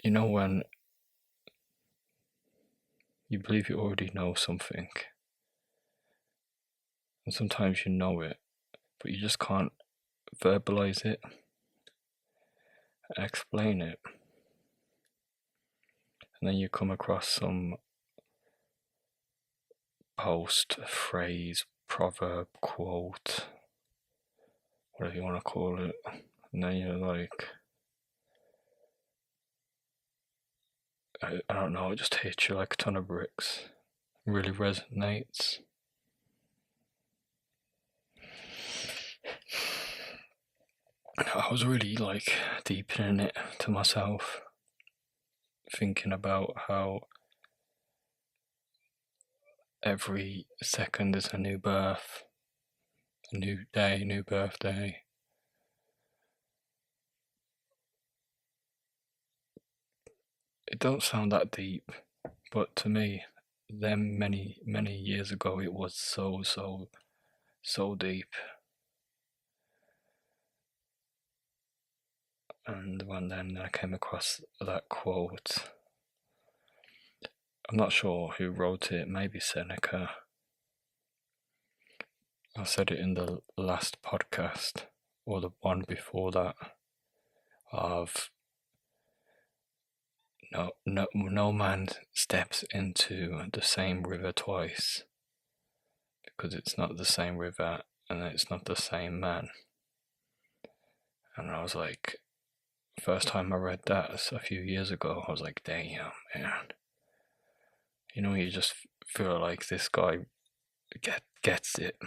You know when you believe you already know something, and sometimes you know it, but you just can't verbalize it, explain it, and then you come across some post, phrase, proverb, quote, whatever you want to call it, and then you're like, I don't know, it just hits you like a ton of bricks. It really resonates. I was really like deepening it to myself, thinking about how every second is a new birth, a new day, new birthday. It don't sound that deep, but to me, then many years ago, it was so deep. And when then I came across that quote, I'm not sure who wrote it, maybe Seneca. I said it in the last podcast, or the one before that, of no man steps into the same river twice, because it's not the same river and it's not the same man. And I was like, first time I read that a few years ago, I was like, damn, man. You know, you just feel like this guy gets it.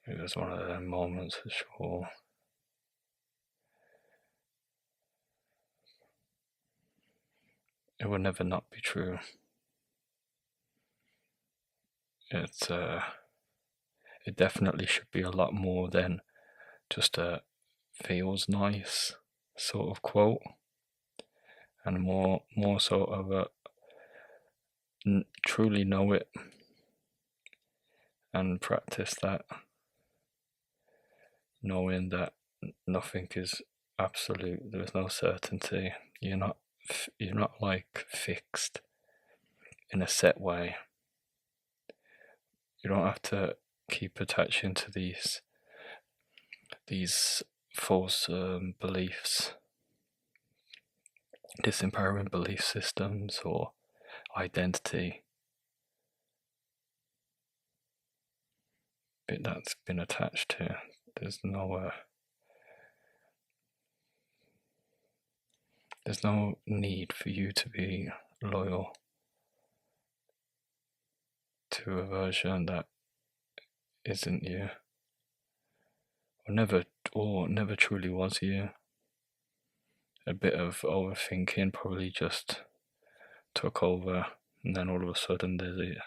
It was one of them moments for sure. It would never not be true. It definitely should be a lot more than just a feels nice sort of quote, and more sort of a truly know it and practice that, knowing that nothing is absolute. There's no certainty. You're not like fixed in a set way. You don't have to keep attaching to these false beliefs, disempowering belief systems or identity bit that's been attached to. There's no need for you to be loyal to a version that isn't you, or never truly was you. A bit of overthinking probably just took over, and then all of a sudden there's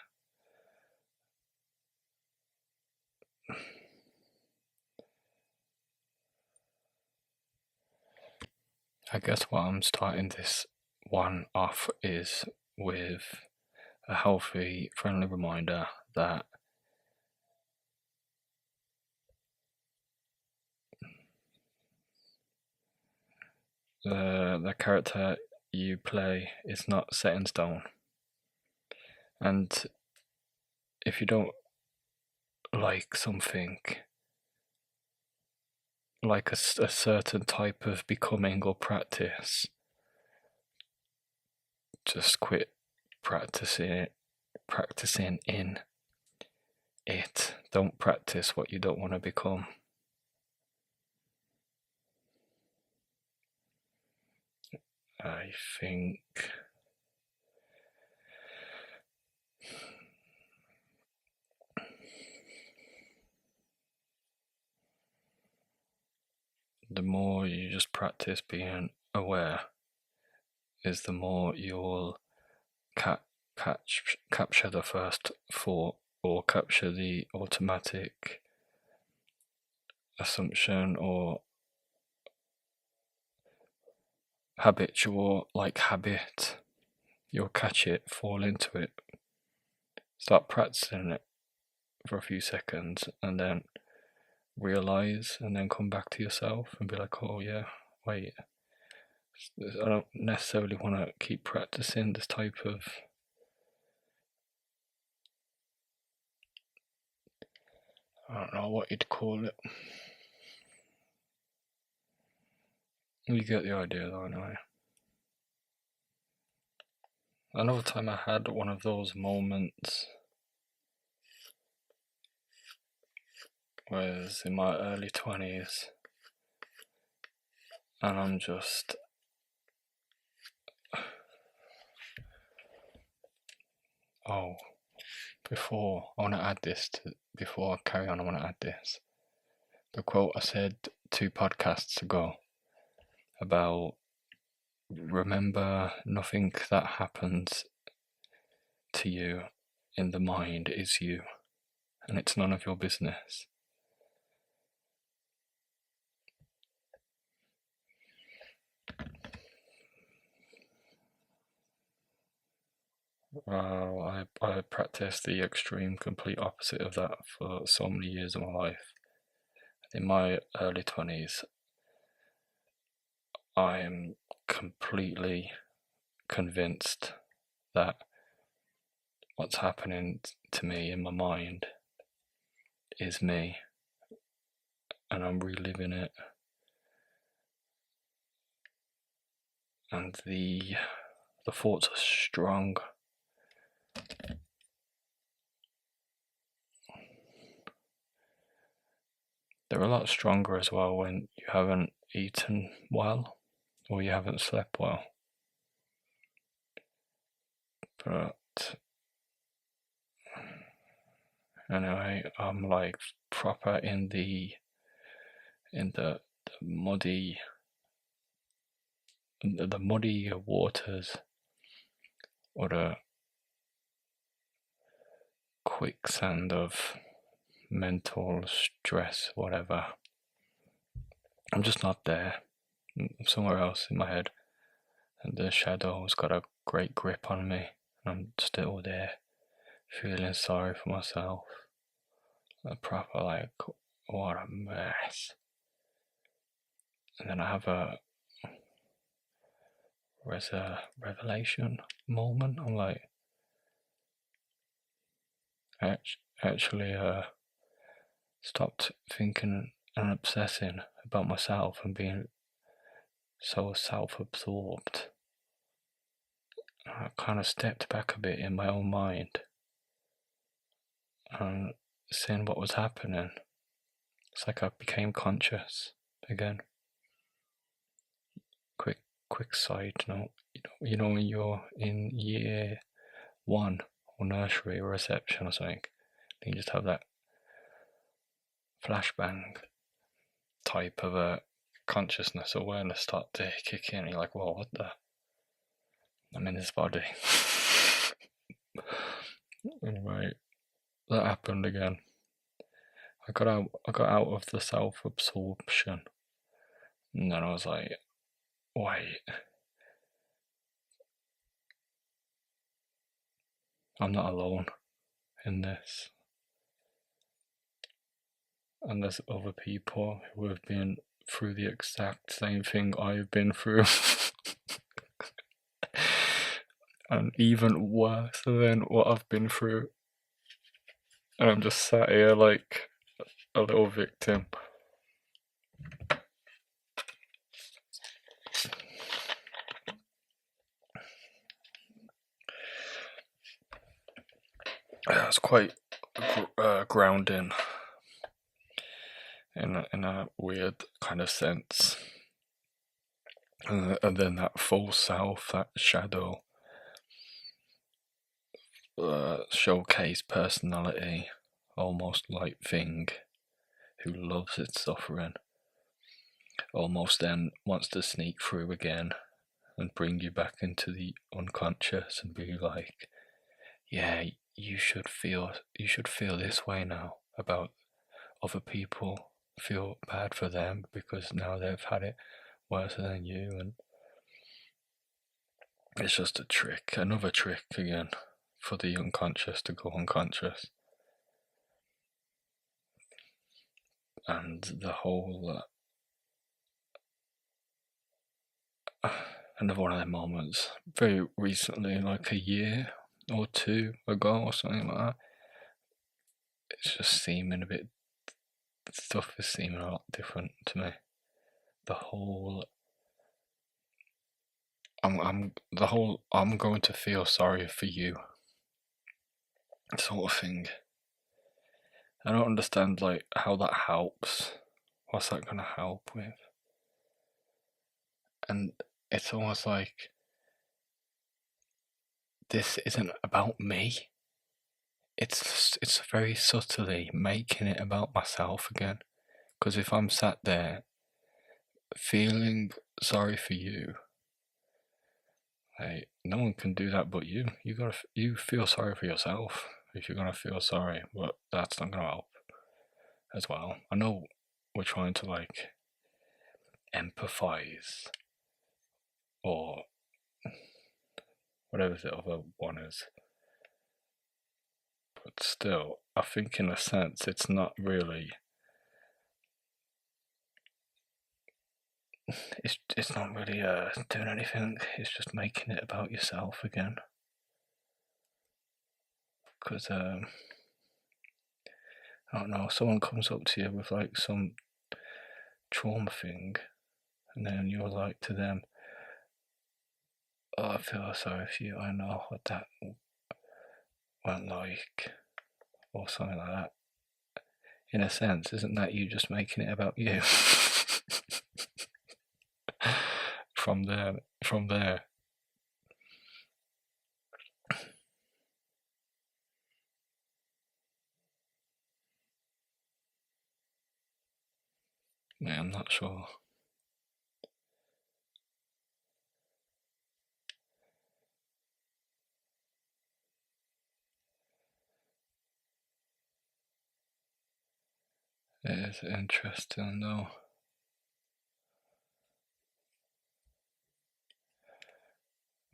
I guess what I'm starting this one off is with a healthy, friendly reminder that the character you play is not set in stone. And if you don't like something, like a certain type of becoming or practice, just quit practicing in it. Don't practice what you don't want to become. I think the more you just practice being aware, is the more you'll capture the first thought, or capture the automatic assumption or habitual habit. You'll catch it, fall into it, start practicing it for a few seconds, and then realize, and then come back to yourself and be like, oh yeah, wait, I don't necessarily want to keep practicing this type of I don't know what you'd call it. You get the idea though, anyway. Another time I had one of those moments was in my early 20s, and I'm just before I carry on, I want to add this. The quote I said 2 podcasts ago about remember nothing that happens to you in the mind is you, and it's none of your business. I practiced the extreme complete opposite of that for so many years of my life. In my early 20s, I am completely convinced that what's happening to me in my mind is me, and I'm reliving it. And the thoughts are strong. They're a lot stronger as well when you haven't eaten well or you haven't slept well. But anyway, I'm like proper in the muddy waters, or the quicksand of mental stress, whatever. I'm just not there. I'm somewhere else in my head, and the shadow's got a great grip on me, and I'm still there, feeling sorry for myself. A proper like, what a mess. And then I have a revelation moment. I'm like, I actually stopped thinking and obsessing about myself and being so self-absorbed. I kind of stepped back a bit in my own mind and seeing what was happening. It's like I became conscious again. Quick side note, you know when you're in year 1 or nursery or reception or something, you just have that flashbang type of a consciousness awareness start to kick in, and you're like, whoa, what the? I'm in this body. Anyway, that happened again. I got out of the self-absorption, and then I was like, wait, I'm not alone in this. And there's other people who have been through the exact same thing I've been through. And even worse than what I've been through. And I'm just sat here like a little victim. Yeah, it's quite grounding in a weird kind of sense. And then that false self, that shadow, showcase personality, almost like thing who loves its suffering, almost then wants to sneak through again and bring you back into the unconscious and be like, yeah, you should feel this way now about other people. Feel bad for them because now they've had it worse than you, and it's just a trick, another trick again for the unconscious to go unconscious. And the whole Another one of them moments, very recently, like a year or two ago or something like that. It's just seeming a bit, stuff is seeming a lot different to me. The whole, I'm going to feel sorry for you sort of thing. I don't understand, like, how that helps. What's that gonna help with? And it's almost like this isn't about me. It's very subtly making it about myself again. Because if I'm sat there feeling sorry for you, like, no one can do that but you. You feel sorry for yourself if you're gonna feel sorry, but that's not gonna help as well. I know we're trying to, like, empathize or whatever the other one is, but still, I think in a sense it's not really. It's not really doing anything. It's just making it about yourself again. Because I don't know, someone comes up to you with, like, some trauma thing, and then you're like to them, "Oh, I feel sorry for you. I know what that went like," or something like that. In a sense, isn't that you just making it about you? From there. Yeah, I'm not sure. It is interesting though.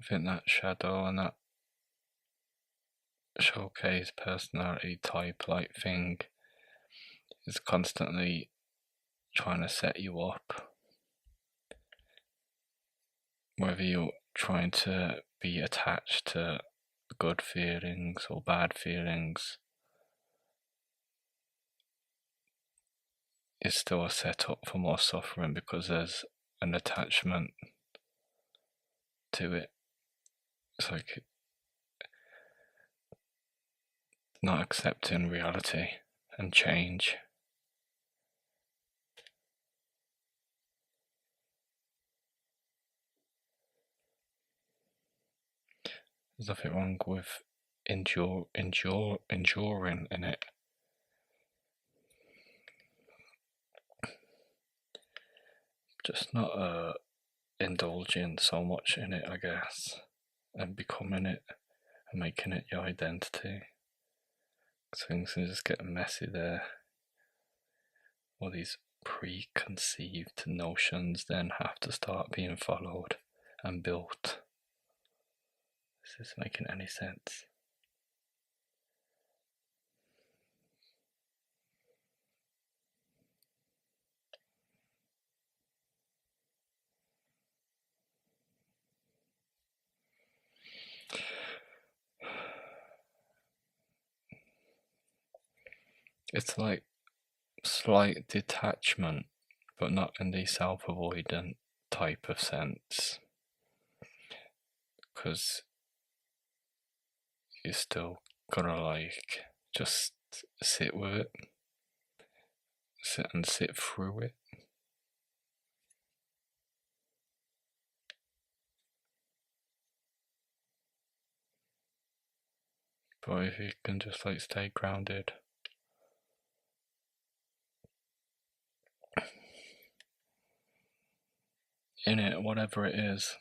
I think that shadow and that showcase personality type like thing is constantly trying to set you up. Whether you're trying to be attached to good feelings or bad feelings, is still a setup for more suffering because there's an attachment to it. It's like not accepting reality and change. There's nothing wrong with enduring in it. Just not indulging so much in it, I guess, and becoming it and making it your identity. So things can just get messy there. All these preconceived notions then have to start being followed and built. Is this making any sense? It's like slight detachment, but not in the self avoidant type of sense. Because you still gotta, like, just sit with it, sit through it. But if you can just, like, stay grounded in it, whatever it is.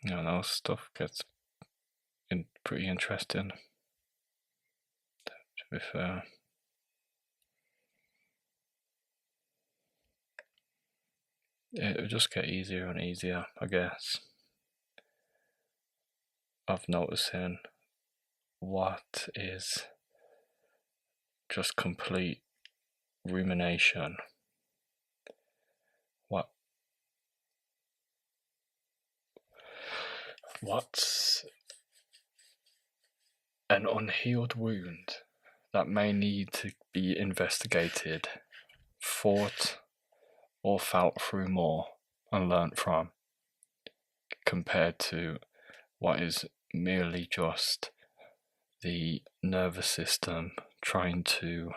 You know, stuff gets pretty interesting, to be fair. It'll just get easier and easier, I guess. Of noticing what is just complete rumination. What's an unhealed wound that may need to be investigated, thought or felt through more and learnt from, compared to what is merely just the nervous system trying to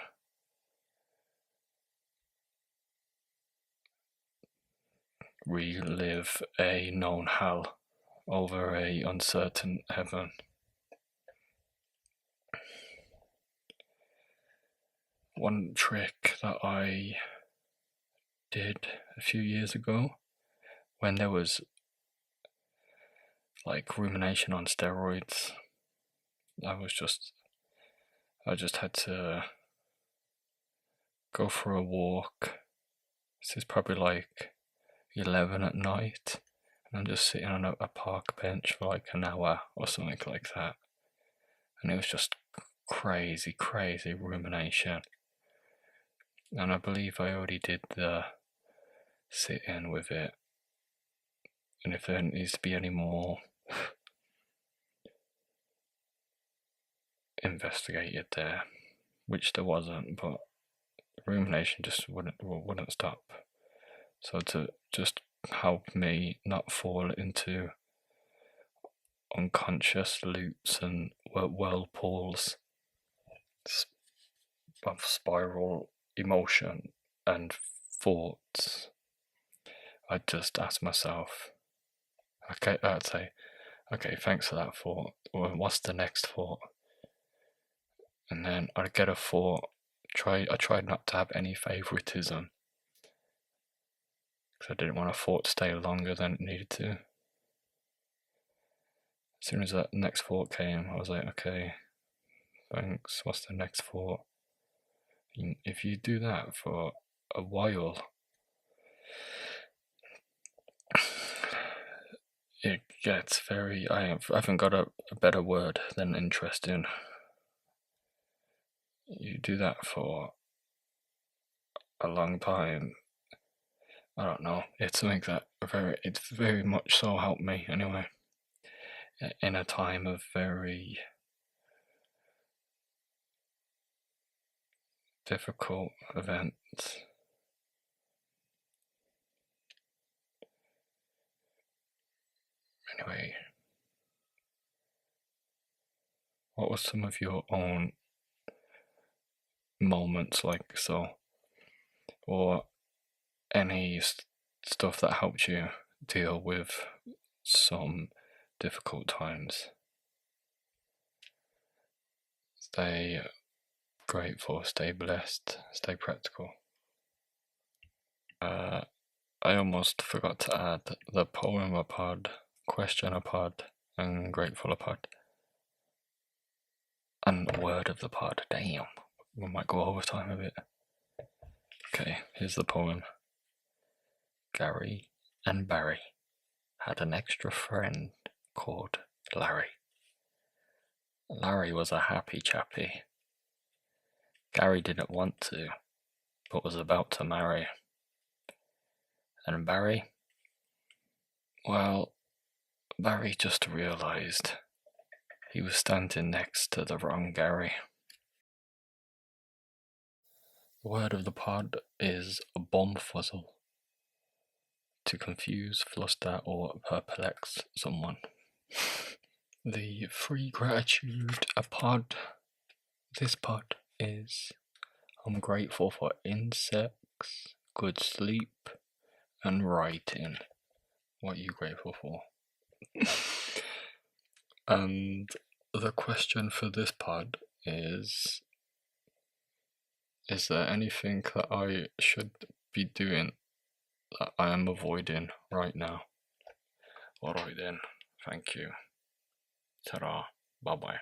relive a known hell over a uncertain heaven. One trick that I did a few years ago, when there was like rumination on steroids, I just had to go for a walk. This is probably like 11 at night, and I'm just sitting on a park bench for like an hour or something like that, and it was just crazy rumination. And I believe I already did the sit-in with it, and if there needs to be any more investigated there, which there wasn't, but rumination just wouldn't stop. So to just help me not fall into unconscious loops and whirlpools of spiral emotion and thoughts, I'd just ask myself, I'd say, okay, thanks for that thought. Well, what's the next thought? And then I'd get a thought. I tried not to have any favoritism, because I didn't want a thought to stay longer than it needed to. As soon as that next thought came, I was like, okay, thanks, what's the next thought? And if you do that for a while, it gets very, I haven't got a better word than interesting. You do that for a long time, I don't know, it's something that it's very much so helped me anyway, in a time of very difficult events. Anyway, what were some of your own moments like so, or any stuff that helped you deal with some difficult times? Stay grateful, stay blessed, stay practical. I almost forgot to add the poem-a-pod, question-a-pod, and grateful-a-pod. And the word of the pod. Damn, we might go over time a bit. Okay, here's the poem. Gary and Barry had an extra friend called Larry. Larry was a happy chappy. Gary didn't want to, but was about to marry. And Barry? Well, Barry just realised he was standing next to the wrong Gary. The word of the pod is bombfuzzle. To confuse, fluster, or perplex someone. The free gratitude this pod is, I'm grateful for insects, good sleep, and writing. What are you grateful for? And the question for this pod is there anything that I should be doing that I am avoiding right now? Alright then, thank you. Ta-ra, bye-bye.